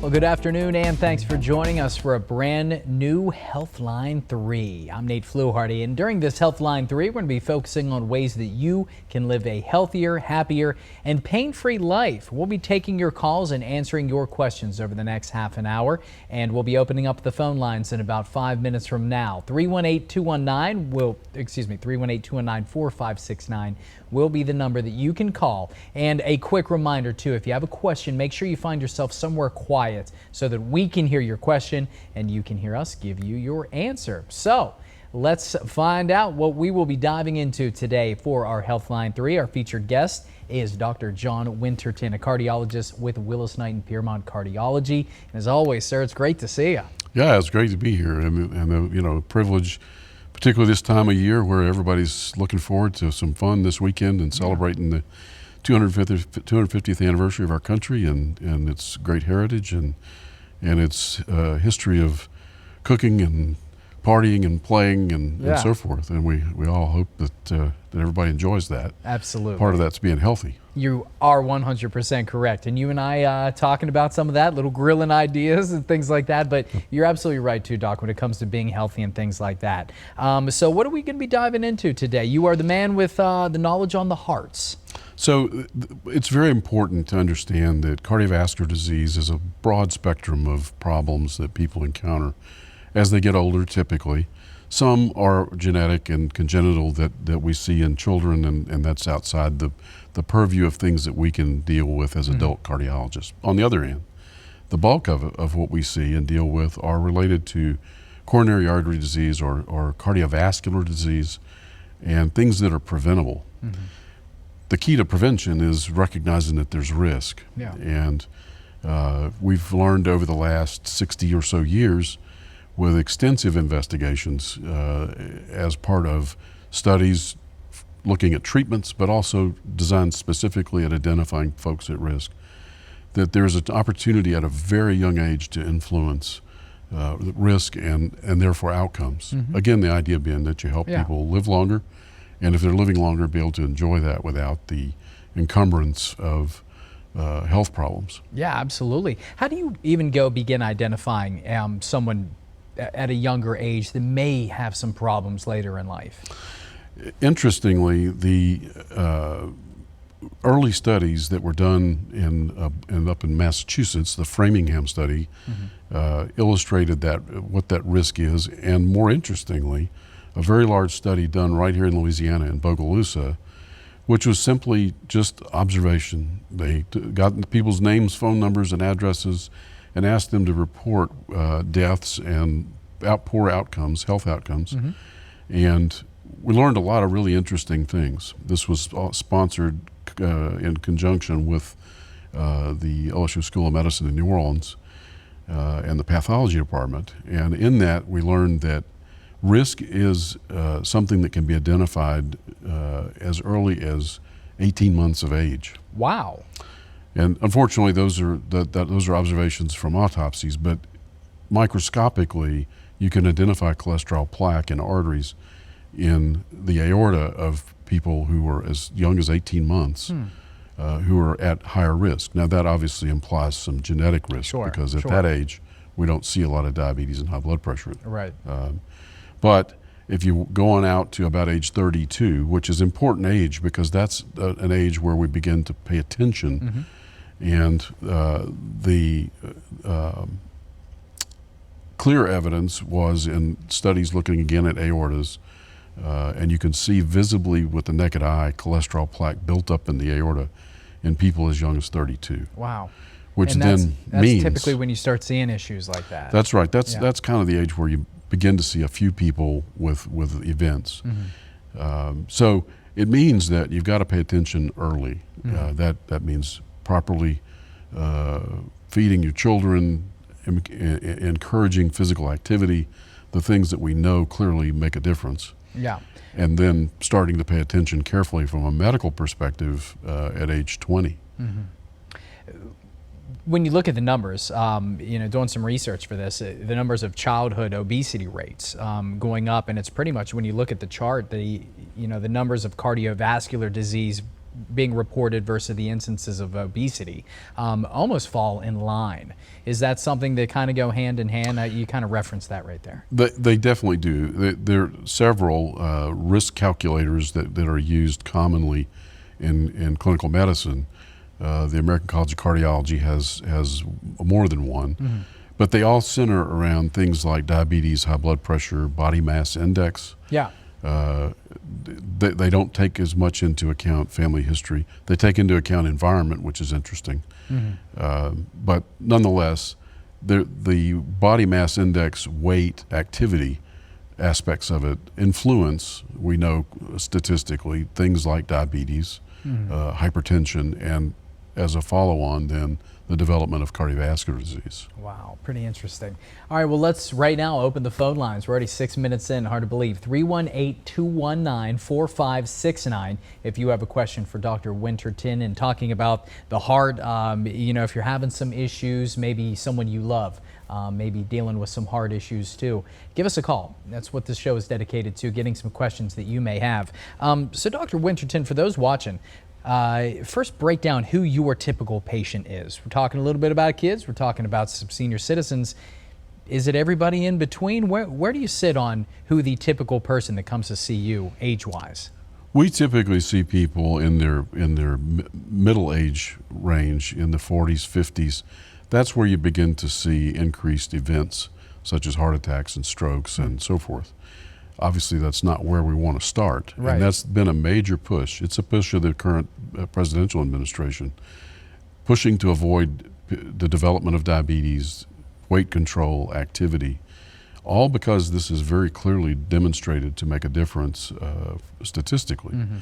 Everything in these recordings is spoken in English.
Well, good afternoon, and thanks for joining us for a brand new Healthline 3. I'm Nate Fluharty, and during this Healthline 3, we're going to be focusing on ways that you can live a healthier, happier, and pain-free life. We'll be taking your calls and answering your questions over the next half an hour, and we'll be opening up the phone lines in about 5 minutes from now. 318-219-4569 will be the number that you can call. And a quick reminder, too, if you have a question, make sure you find yourself somewhere quiet so that we can hear your question and you can hear us give you your answer. So let's find out what we will be diving into today for our Healthline 3. Our featured guest is Dr. John Winterton, a cardiologist with Willis, Knighton, Pierremont Cardiology. And as always, sir, it's great to see you. Yeah, it's great to be here, and you know, privilege, particularly this time of year where everybody's looking forward to some fun this weekend and celebrating the 250th anniversary of our country and its great heritage and its history of cooking and partying and playing and so forth. And we all hope that everybody enjoys that. Absolutely. Part of that's being healthy. You are 100% correct. And you and I talking about some of that, little grilling ideas and things like that. But you're absolutely right too, Doc, when it comes to being healthy and things like that. So what are we going to be diving into today? You are the man with the knowledge on the hearts. So it's very important to understand that cardiovascular disease is a broad spectrum of problems that people encounter as they get older, typically. Some are genetic and congenital that we see in children, and that's outside the purview of things that we can deal with as adult cardiologists. On the other hand, the bulk of what we see and deal with are related to coronary artery disease or cardiovascular disease and things that are preventable. Mm-hmm. The key to prevention is recognizing that there's risk. Yeah. And we've learned over the last 60 or so years with extensive investigations as part of studies looking at treatments, but also designed specifically at identifying folks at risk, that there's an opportunity at a very young age to influence risk and therefore outcomes. Mm-hmm. Again, the idea being that you help people live longer, and if they're living longer, be able to enjoy that without the encumbrance of health problems. Yeah, absolutely. How do you even begin identifying someone at a younger age that may have some problems later in life? Interestingly, the early studies that were done up in Massachusetts, the Framingham study, illustrated what that risk is, and more interestingly, a very large study done right here in Louisiana in Bogalusa, which was simply just observation. They got people's names, phone numbers, and addresses and asked them to report deaths and poor outcomes, health outcomes. Mm-hmm. And we learned a lot of really interesting things. This was sponsored in conjunction with the LSU School of Medicine in New Orleans and the pathology department. And in that, we learned that risk is something that can be identified as early as 18 months of age. Wow. And unfortunately, those are observations from autopsies, but microscopically, you can identify cholesterol plaque in arteries in the aorta of people who are as young as 18 months who are at higher risk. Now, that obviously implies some genetic risk because at that age, we don't see a lot of diabetes and high blood pressure. Right. But if you go on out to about age 32, which is an important age because that's an age where we begin to pay attention, and the clear evidence was in studies looking again at aortas, and you can see visibly with the naked eye cholesterol plaque built up in the aorta in people as young as 32. Wow. Which that's means typically when you start seeing issues like that. That's right. That's kind of the age where you begin to see a few people with events. Mm-hmm. So it means that you've got to pay attention early. Mm-hmm. That means properly feeding your children, encouraging physical activity, the things that we know clearly make a difference. Yeah. And then starting to pay attention carefully from a medical perspective at age 20. Mm-hmm. When you look at the numbers, doing some research for this, the numbers of childhood obesity rates going up, and it's pretty much when you look at the chart, the numbers of cardiovascular disease being reported versus the instances of obesity almost fall in line. Is that something that kind of go hand in hand? You kind of referenced that right there. They definitely do. There are several risk calculators that are used commonly in clinical medicine. The American College of Cardiology has more than one. Mm-hmm. But they all center around things like diabetes, high blood pressure, body mass index. Yeah. They don't take as much into account family history. They take into account environment, which is interesting. Mm-hmm. But nonetheless, the body mass index, weight, activity aspects of it influence, we know statistically, things like diabetes, mm-hmm. Hypertension, and as a follow-on then the development of cardiovascular disease. Wow, pretty interesting. All right, well, let's right now open the phone lines. We're already 6 minutes in, hard to believe. 318-219-4569 if you have a question for Dr. Winterton and talking about the heart. If you're having some issues, maybe someone you love, maybe dealing with some heart issues too, give us a call. That's what this show is dedicated to, getting some questions that you may have. So Dr. Winterton, for those watching, first break down who your typical patient is. We're talking a little bit about kids. We're talking about some senior citizens. Is it everybody in between? Where do you sit on who the typical person that comes to see you age-wise? We typically see people in their middle age range, in the 40s, 50s. That's where you begin to see increased events such as heart attacks and strokes and so forth. Obviously, that's not where we want to start, right. And that's been a major push. It's a push of the current presidential administration, pushing to avoid the development of diabetes, weight control, activity, all because this is very clearly demonstrated to make a difference statistically. Mm-hmm.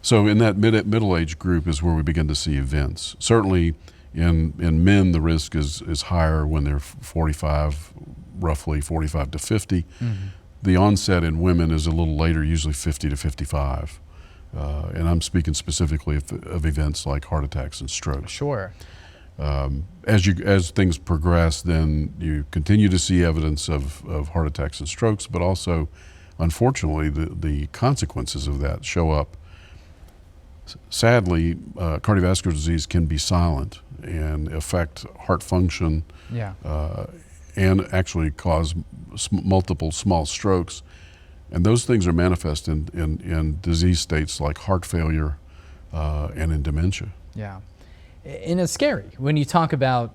So in that middle age group is where we begin to see events. Certainly in men, the risk is higher when they're 45, roughly 45 to 50. Mm-hmm. The onset in women is a little later, usually 50 to 55. And I'm speaking specifically of events like heart attacks and strokes. Sure. As things progress, then you continue to see evidence of heart attacks and strokes, but also, unfortunately, the consequences of that show up. Sadly, cardiovascular disease can be silent and affect heart function. Yeah. And actually cause multiple small strokes. And those things are manifest in disease states like heart failure and in dementia. Yeah. And it's scary when you talk about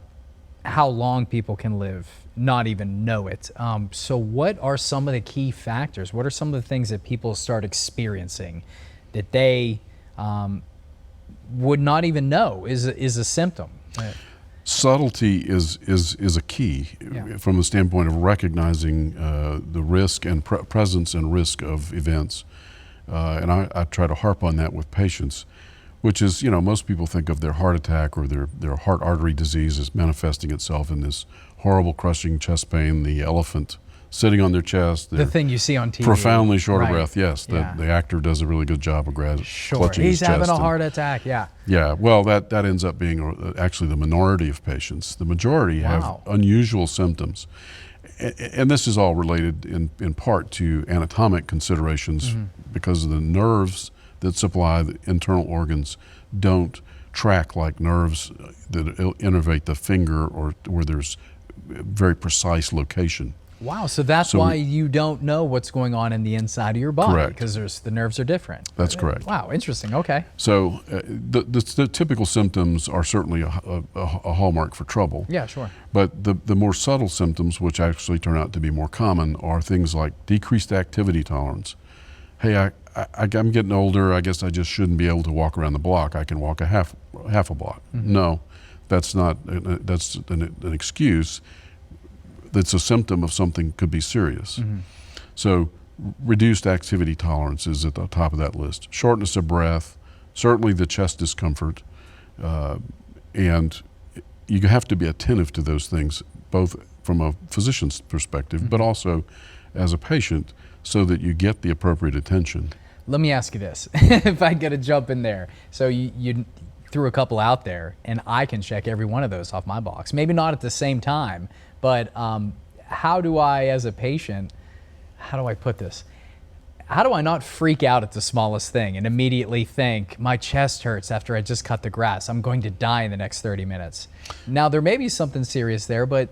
how long people can live, not even know it. So what are some of the key factors? What are some of the things that people start experiencing that they would not even know is a symptom? Subtlety is a key. Yeah. From the standpoint of recognizing the risk and presence and risk of events. And I try to harp on that with patients, which is, most people think of their heart attack or their heart artery disease as manifesting itself in this horrible crushing chest pain, the elephant sitting on their chest. The thing you see on TV. Profoundly short of right. breath, yes. Yeah. The actor does a really good job of clutching He's his chest. having a heart attack, yeah. Yeah, well, that ends up being actually the minority of patients. The majority have unusual symptoms. And this is all related in part to anatomic considerations, mm-hmm. because the nerves that supply the internal organs don't track like nerves that innervate the finger or where there's very precise location. Wow, so that's why you don't know what's going on in the inside of your body. Correct. Because the nerves are different. That's correct. Wow, interesting, okay. So the typical symptoms are certainly a hallmark for trouble. Yeah, sure. But the more subtle symptoms, which actually turn out to be more common, are things like decreased activity tolerance. Hey, I'm getting older, I guess I just shouldn't be able to walk around the block. I can walk a half a block. Mm-hmm. No, that's an excuse. That's a symptom of something could be serious. Mm-hmm. So reduced activity tolerance is at the top of that list. Shortness of breath, certainly the chest discomfort, and you have to be attentive to those things, both from a physician's perspective, mm-hmm. but also as a patient, so that you get the appropriate attention. Let me ask you this, if I get to jump in there. So you threw a couple out there, and I can check every one of those off my box. Maybe not at the same time, but how do I, as a patient, how do I put this? how do I not freak out at the smallest thing and immediately think my chest hurts after I just cut the grass? I'm going to die in the next 30 minutes. Now, there may be something serious there, but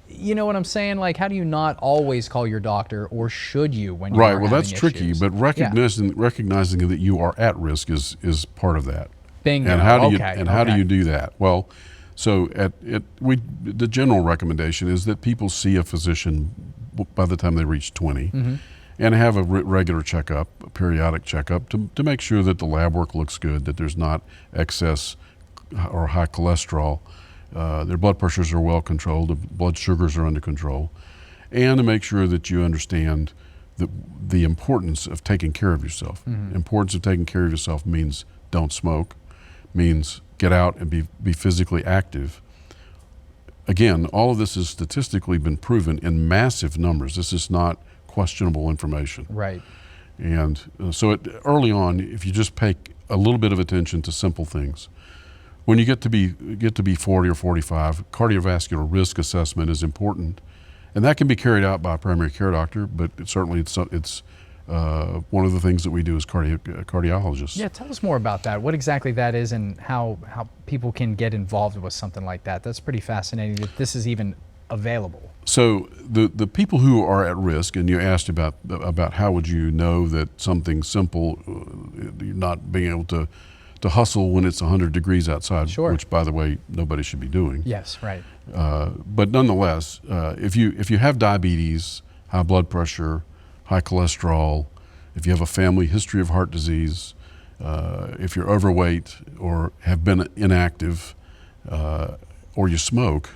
you know what I'm saying? Like, how do you not always call your doctor, or should you when you are Right. Well, that's having tricky, issues? but recognizing that you are at risk is part of that. Bingo. And how do how do okay. you do that? Well, so the general recommendation is that people see a physician by the time they reach 20, and have a regular checkup, a periodic checkup, to make sure that the lab work looks good, that there's not excess or high cholesterol, their blood pressures are well controlled, the blood sugars are under control, and to make sure that you understand the importance of taking care of yourself. Importance of taking care of yourself means don't smoke, means get out and be physically active. Again, all of this has statistically been proven in massive numbers. This is not questionable information. Right. And so early on, if you just pay a little bit of attention to simple things, when you get to be 40 or 45, cardiovascular risk assessment is important, and that can be carried out by a primary care doctor. But it's one of the things that we do as cardiologists. Yeah, tell us more about that. What exactly that is, and how people can get involved with something like that. That's pretty fascinating that this is even available. So the people who are at risk, and you asked about how would you know that something simple, not being able to hustle when it's 100 degrees outside, Sure. which, by the way, nobody should be doing. Yes, right. But nonetheless, if you have diabetes, high blood pressure, high cholesterol, if you have a family history of heart disease, if you're overweight or have been inactive, or you smoke,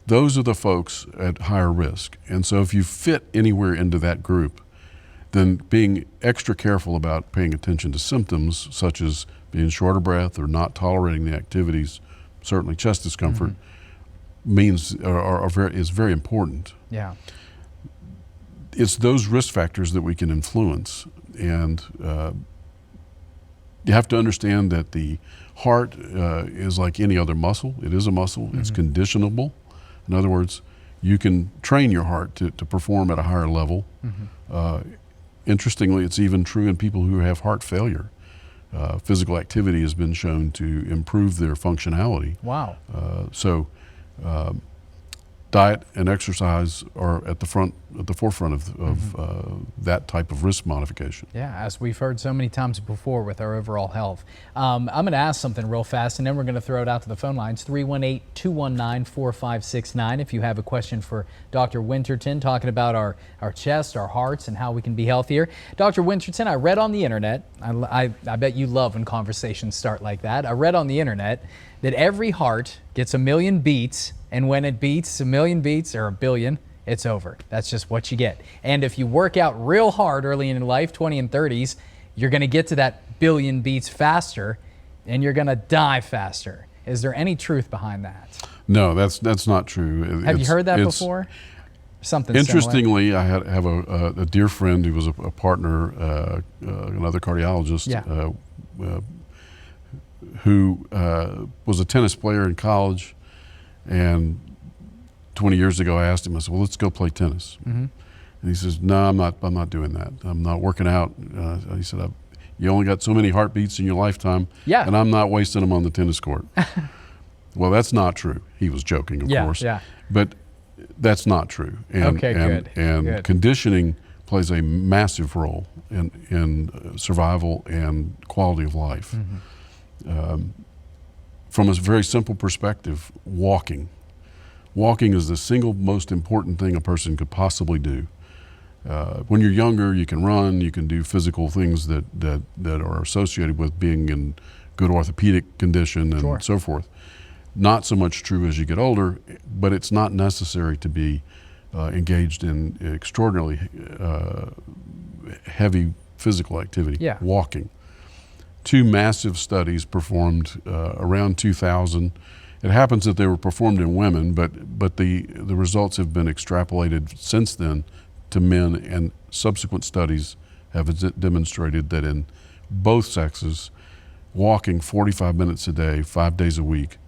those are the folks at higher risk. And so if you fit anywhere into that group, then being extra careful about paying attention to symptoms such as being short of breath or not tolerating the activities, certainly chest discomfort, is very important. Yeah. It's those risk factors that we can influence, and you have to understand that the heart is like any other muscle. It is a muscle. It's conditionable. In other words, you can train your heart to perform at a higher level. Interestingly, it's even true in people who have heart failure. Physical activity has been shown to improve their functionality. Wow. Diet and exercise are at the forefront of that type of risk modification. Yeah, as we've heard so many times before with our overall health. I'm going to ask something real fast, and then we're going to throw it out to the phone lines. 318-219-4569 if you have a question for Dr. Winterton, talking about our chest, our hearts, and how we can be healthier. Dr. Winterton, I read on the internet, I bet you love when conversations start like that. I read on the internet that every heart gets 1 million beats, and when it beats 1 million beats or 1 billion, it's over. That's just what you get. And if you work out real hard early in life, 20 and 30s, you're going to get to that billion beats faster, and you're going to die faster. Is there any truth behind that? No, that's not true. Have you heard that before? Something interestingly, similar? I have a dear friend who was a partner, another cardiologist, who was a tennis player in college. And 20 years ago, I asked him, I said, well, let's go play tennis. And he says, no, I'm not doing that. I'm not working out. He said, you only got so many heartbeats in your lifetime, and I'm not wasting them on the tennis court. Well, that's not true. He was joking, of course. But that's not true. And, good. Conditioning plays a massive role in survival and quality of life. From a very simple perspective, walking. Walking is the single most important thing a person could possibly do. When you're younger, you can run, you can do physical things that are associated with being in good orthopedic condition and so forth. Not so much true as you get older, but it's not necessary to be engaged in extraordinarily heavy physical activity. Walking. 2 massive studies performed around 2000. It happens that they were performed in women, but the results have been extrapolated since then to men, and subsequent studies have demonstrated that in both sexes, walking 45 minutes a day, 5 days a week,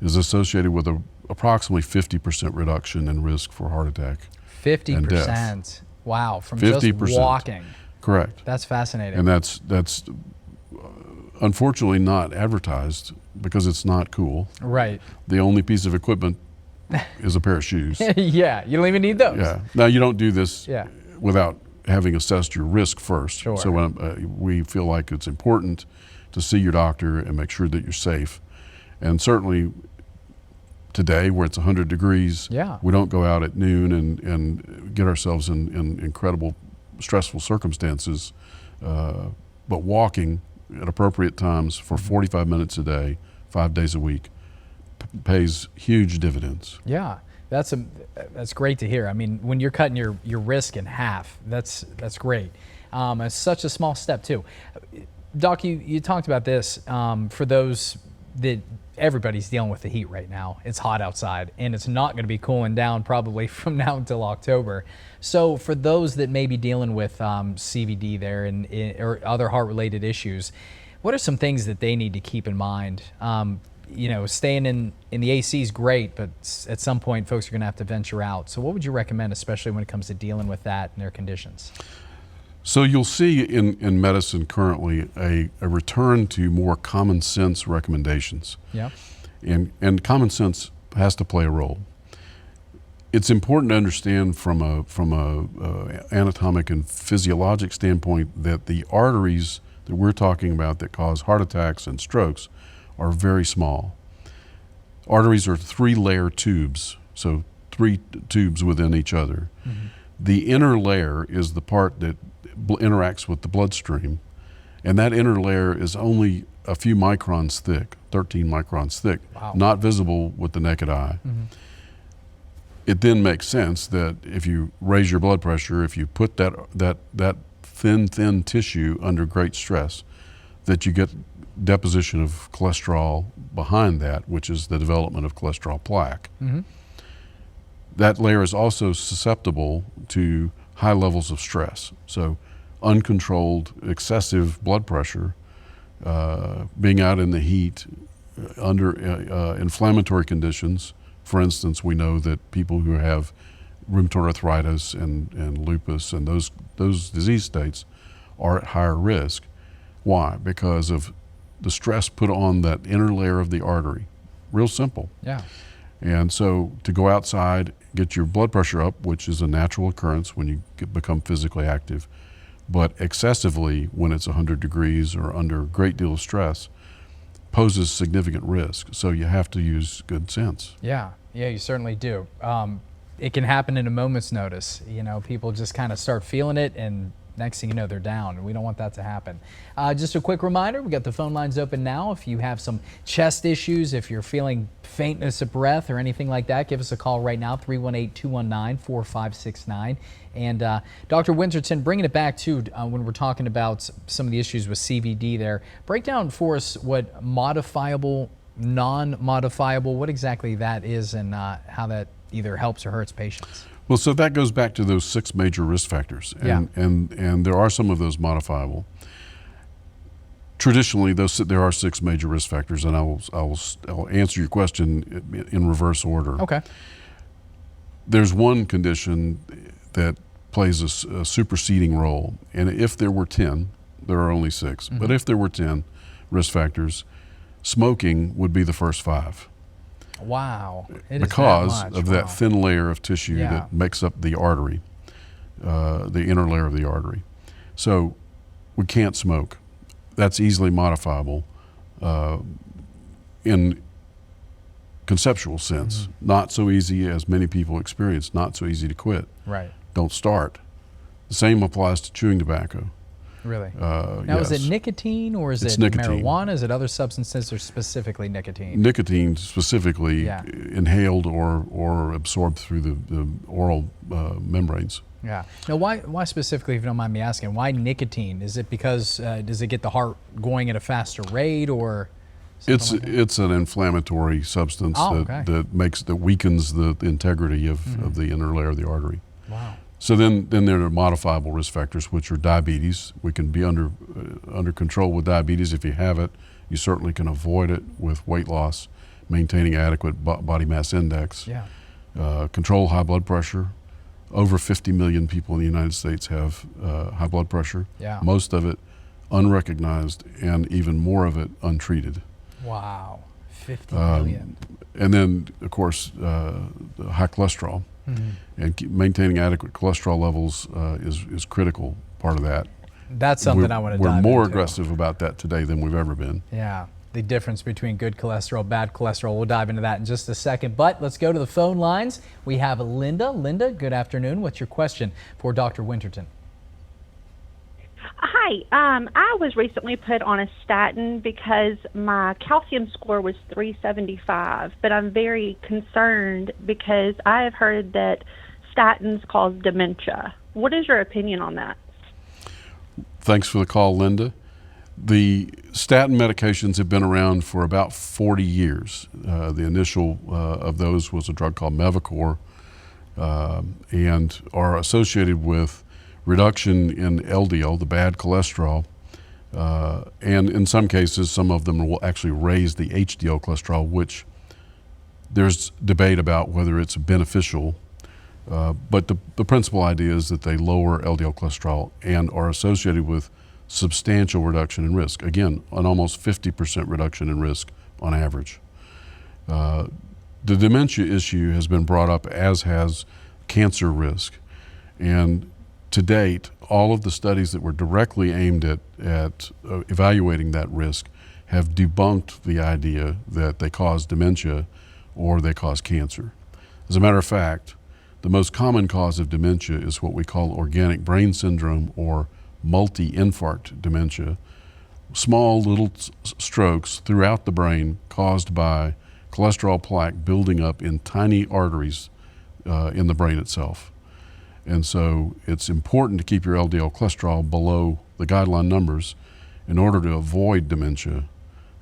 is associated with approximately 50% reduction in risk for heart attack. 50%. Wow, from 50%. Just walking. Correct. That's fascinating. And that's unfortunately not advertised because it's not cool. Right. The only piece of equipment is a pair of shoes. Yeah, you don't even need those. Yeah. Now, you don't do this Yeah. without having assessed your risk first. Sure. So we feel like it's important to see your doctor and make sure that you're safe. And certainly today, where it's 100 degrees, Yeah. we don't go out at noon and get ourselves in incredible stressful circumstances, but walking at appropriate times for 45 minutes a day, 5 days a week, pays huge dividends. Yeah, that's great to hear. I mean, when you're cutting your risk in half, that's great. It's such a small step too. Doc, you talked about this for those that everybody's dealing with the heat right now. It's hot outside, and it's not going to be cooling down probably from now until October. So for those that may be dealing with CVD there or other heart-related issues, what are some things that they need to keep in mind? Staying in the AC is great, but at some point, folks are going to have to venture out. So what would you recommend, especially when it comes to dealing with that and their conditions? So you'll see in medicine currently a return to more common sense recommendations. Yeah. And common sense has to play a role. It's important to understand from a anatomic and physiologic standpoint that the arteries that we're talking about that cause heart attacks and strokes are very small. Arteries are 3-layer tubes, so 3 tubes within each other. Mm-hmm. The inner layer is the part that interacts with the bloodstream, and that inner layer is only a few microns thick, 13 microns thick, wow. Not visible with the naked eye. Mm-hmm. It then makes sense that if you raise your blood pressure, if you put that thin tissue under great stress, that you get deposition of cholesterol behind that, which is the development of cholesterol plaque. Mm-hmm. That layer is also susceptible to high levels of stress. So uncontrolled, excessive blood pressure, being out in the heat, under inflammatory conditions. For instance, we know that people who have rheumatoid arthritis and lupus and those disease states are at higher risk. Why? Because of the stress put on that inner layer of the artery. Real simple. Yeah. And so to go outside, get your blood pressure up, which is a natural occurrence when you become physically active, but excessively when it's 100 degrees or under a great deal of stress poses significant risk. So you have to use good sense. Yeah, you certainly do. It can happen in a moment's notice. People just kind of start feeling it, and next thing you know, they're down, and we don't want that to happen. Just a quick reminder, we got the phone lines open now. If you have some chest issues, if you're feeling faintness of breath or anything like that, give us a call right now, 318-219-4569. And Dr. Winterton, bringing it back to when we're talking about some of the issues with CVD there, break down for us what modifiable, non-modifiable, what exactly that is and how that either helps or hurts patients. Well, so that goes back to those 6 major risk factors, and there are some of those modifiable. Traditionally, there are 6 major risk factors, and I'll answer your question in reverse order. Okay. There's one condition that plays a superseding role, and if there were 10, there are only 6. Mm-hmm. But if there were 10 risk factors, smoking would be the first 5. Wow. Because of that thin layer of tissue that makes up the artery, the inner layer of the artery. So we can't smoke. That's easily modifiable in conceptual sense. Mm-hmm. Not so easy as many people experience, not so easy to quit. Right. Don't start. The same applies to chewing tobacco. Really? Now, yes. Is it nicotine or is it nicotine. Marijuana? Is it other substances or specifically nicotine? Nicotine specifically inhaled or absorbed through the oral membranes. Yeah. Now, why specifically, if you don't mind me asking, why nicotine? Is it because, does it get the heart going at a faster rate or? It's an inflammatory substance that weakens the integrity of the inner layer of the artery. Wow. So then there are modifiable risk factors, which are diabetes. We can be under control with diabetes. If you have it, you certainly can avoid it with weight loss, maintaining adequate body mass index. Yeah. Control high blood pressure, over 50 million people in the United States have high blood pressure. Yeah. Most of it unrecognized, and even more of it untreated. Wow, 50 million. And then, of course, the high cholesterol. And maintaining adequate cholesterol levels is critical part of that. That's something I want to dive We're into. more aggressive about that today than we've ever been. Yeah, the difference between good cholesterol, bad cholesterol. We'll dive into that in just a second, but let's go to the phone lines. We have Linda. Linda, good afternoon. What's your question for Dr. Winterton? Hi, I was recently put on a statin because my calcium score was 375, but I'm very concerned because I have heard that statins cause dementia. What is your opinion on that? Thanks for the call, Linda. The statin medications have been around for about 40 years. The initial of those was a drug called Mevacor, and are associated with reduction in LDL, the bad cholesterol, and in some cases, some of them will actually raise the HDL cholesterol, which there's debate about whether it's beneficial, but the principal idea is that they lower LDL cholesterol and are associated with substantial reduction in risk. Again, an almost 50% reduction in risk on average. The dementia issue has been brought up, as has cancer risk, and to date, all of the studies that were directly aimed at evaluating that risk have debunked the idea that they cause dementia or they cause cancer. As a matter of fact, the most common cause of dementia is what we call organic brain syndrome, or multi-infarct dementia, small little strokes throughout the brain caused by cholesterol plaque building up in tiny arteries in the brain itself. And so it's important to keep your LDL cholesterol below the guideline numbers in order to avoid dementia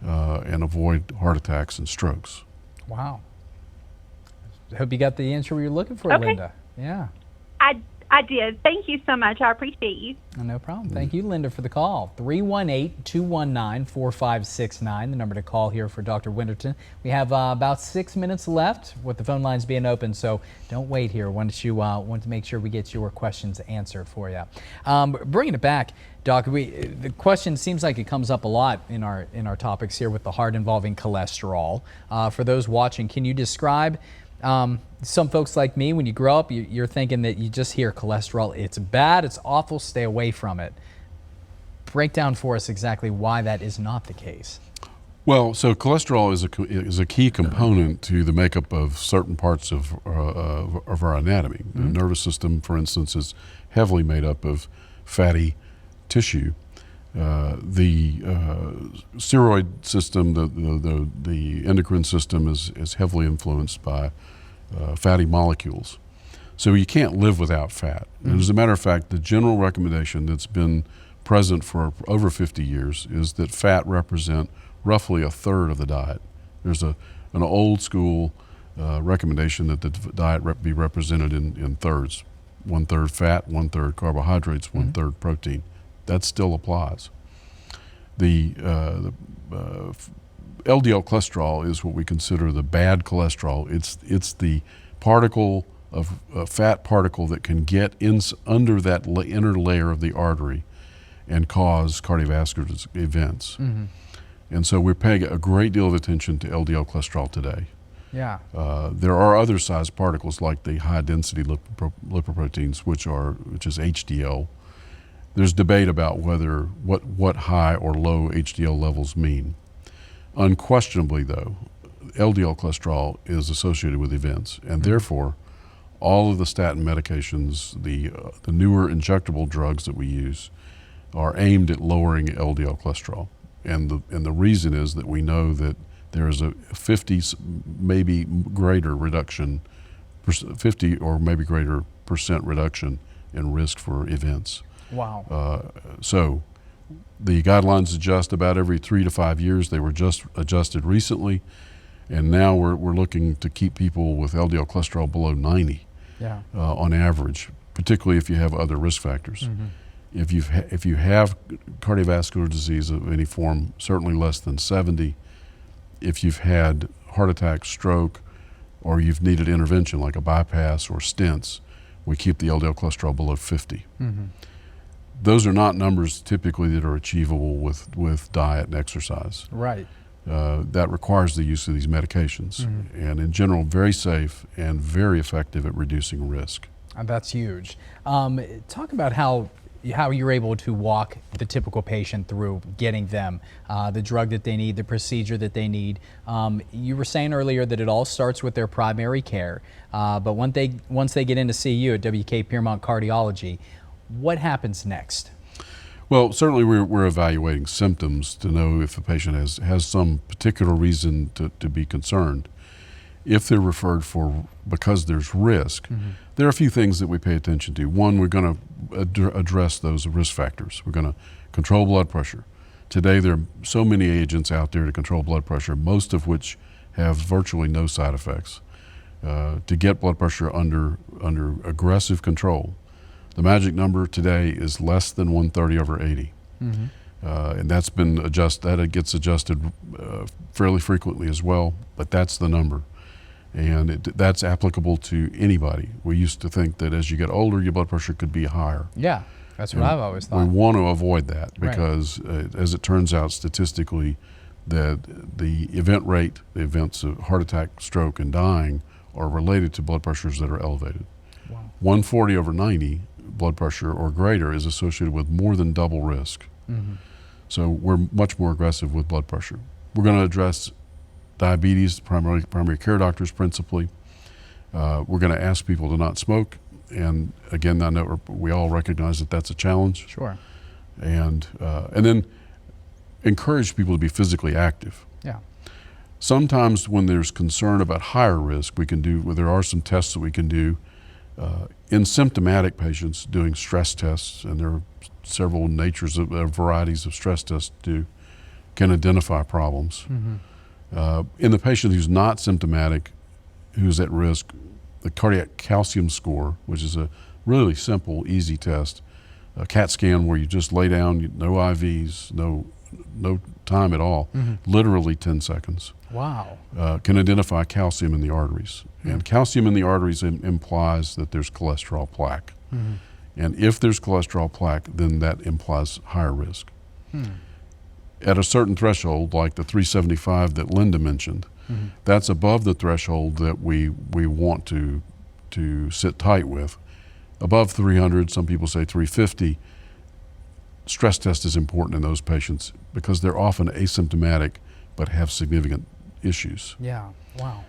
and avoid heart attacks and strokes. Wow. I hope you got the answer you're looking for, Okay. Linda. Yeah. I did. Thank you so much. I appreciate you. No problem. Thank you, Linda, for the call. 318-219-4569, the number to call here for Dr. Winterton. We have about 6 minutes left with the phone lines being open, so don't wait here. Want to make sure we get your questions answered for you. Bringing it back, Doc, the question seems like it comes up a lot in our topics here with the heart involving cholesterol. For those watching, can you describe some folks like me, when you grow up, you're thinking that you just hear cholesterol, it's bad, it's awful, stay away from it. Break down for us exactly why that is not the case. Well, so cholesterol is a key component to the makeup of certain parts of our anatomy. The nervous system, for instance, is heavily made up of fatty tissue. The steroid system, the endocrine system is heavily influenced by fatty molecules. So you can't live without fat. And as a matter of fact, the general recommendation that's been present for over 50 years is that fat represent roughly a third of the diet. There's an old school recommendation that the diet be represented in thirds. 1/3 fat, 1/3 carbohydrates, 1/3 protein. That still applies. The LDL cholesterol is what we consider the bad cholesterol. It's the particle of fat particle that can get under that inner layer of the artery and cause cardiovascular events. And so we're paying a great deal of attention to LDL cholesterol today. Yeah. There are other size particles like the high density lipoproteins, which is HDL. There's debate about what high or low HDL levels mean. Unquestionably, though, LDL cholesterol is associated with events, and therefore, all of the statin medications, the newer injectable drugs that we use, are aimed at lowering LDL cholesterol. And the reason is that we know that there is a 50 maybe greater reduction, 50 or maybe greater percent reduction in risk for events. Wow. So the guidelines adjust about every 3 to 5 years. They were just adjusted recently, and now we're looking to keep people with LDL cholesterol below 90 on average, particularly if you have other risk factors. If you have cardiovascular disease of any form, certainly less than 70. If you've had heart attack, stroke, or you've needed intervention like a bypass or stents, We keep the LDL cholesterol below 50. Mm-hmm. Those are not numbers typically that are achievable with diet and exercise. Right. That requires the use of these medications, and in general, very safe and very effective at reducing risk. That's huge. Talk about how you're able to walk the typical patient through getting them the drug that they need, the procedure that they need. You were saying earlier that it all starts with their primary care, but once they get in to see you at WK Pierremont Cardiology, what happens next? Well, certainly we're evaluating symptoms to know if the patient has some particular reason to be concerned. If they're referred for because there's risk, there are a few things that we pay attention to. One, we're going to address those risk factors. We're going to control blood pressure. Today there are so many agents out there to control blood pressure, most of which have virtually no side effects. To get blood pressure under aggressive control, the magic number today is less than 130/80. And that's been adjusted, that gets adjusted fairly frequently as well, but that's the number. And that's applicable to anybody. We used to think that as you get older, your blood pressure could be higher. Yeah, that's what I've always thought. We want to avoid that because as it turns out statistically, that the event rate, the events of heart attack, stroke, and dying are related to blood pressures that are elevated. Wow. 140/90 blood pressure or greater is associated with more than double risk. So we're much more aggressive with blood pressure. We're going to address diabetes, primary care doctors principally. We're going to ask people to not smoke, and again, I know we all recognize that that's a challenge. Sure. And then encourage people to be physically active. Yeah. Sometimes when there's concern about higher risk, there are some tests that we can do in symptomatic patients, doing stress tests, and there are several varieties of stress tests can identify problems. In the patient who's not symptomatic, who's at risk, the cardiac calcium score, which is a really simple, easy test, a CAT scan where you just lay down, no IVs, no time at all, literally 10 seconds. Wow. Can identify calcium in the arteries. And calcium in the arteries implies that there's cholesterol plaque. And if there's cholesterol plaque, then that implies higher risk. At a certain threshold, like the 375 that Linda mentioned, that's above the threshold that we want to sit tight with. Above 300, some people say 350, stress test is important in those patients because they're often asymptomatic but have significant issues. Yeah, wow.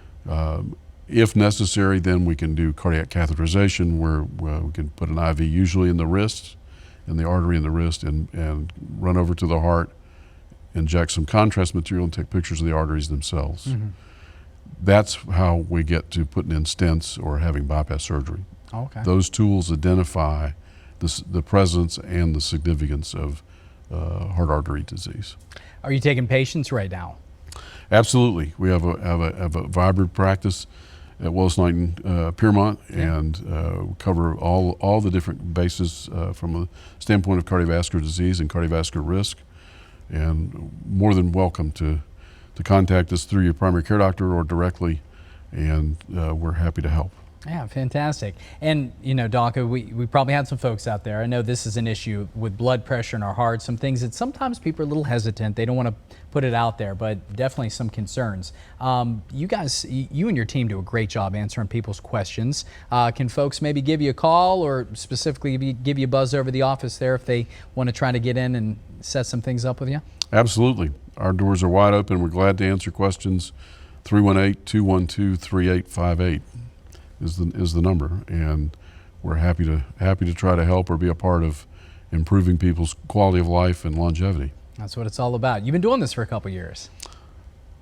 If necessary, then we can do cardiac catheterization where we can put an IV usually in the wrist, in the artery in the wrist, and run over to the heart, inject some contrast material and take pictures of the arteries themselves. That's how we get to putting in stents or having bypass surgery. Okay. Those tools identify the presence and the significance of heart artery disease. Are you taking patients right now? Absolutely. We have a vibrant practice at Willis, Knighton, Pierremont, and cover all the different bases from a standpoint of cardiovascular disease and cardiovascular risk. And more than welcome to contact us through your primary care doctor or directly, and we're happy to help. Yeah, fantastic. And, you know, Doc, we probably had some folks out there. I know this is an issue with blood pressure in our heart, some things that sometimes people are a little hesitant. They don't want to put it out there, but definitely some concerns. You guys, you and your team do a great job answering people's questions. Can folks maybe give you a call or specifically give you a buzz over the office there if they want to try to get in and set some things up with you? Absolutely. Our doors are wide open. We're glad to answer questions. 318-212-3858. is the number, and we're happy to try to help or be a part of improving people's quality of life and longevity. That's what it's all about. You've been doing this for a couple years.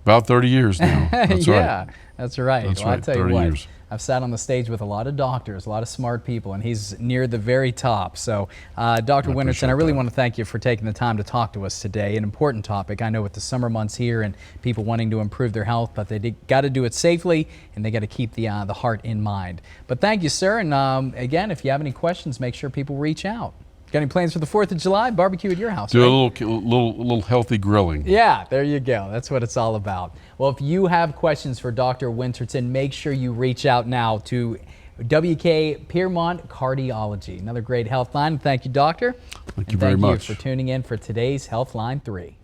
About 30 years now. That's yeah, right. That's right. That's well, right. I tell you 30 what, years. I've sat on the stage with a lot of doctors, a lot of smart people, and he's near the very top. So, Dr. Winterton, I really want to thank you for taking the time to talk to us today. An important topic. I know with the summer months here and people wanting to improve their health, but they got to do it safely and they got to keep the heart in mind. But thank you, sir. And again, if you have any questions, make sure people reach out. Got any plans for the 4th of July? Barbecue at your house, Do right? a little healthy grilling. Yeah, there you go. That's what it's all about. Well, if you have questions for Dr. Winterton, make sure you reach out now to WK Pierremont Cardiology. Another great Healthline. Thank you, Doctor. Thank you very much. Thank you for tuning in for today's Healthline 3.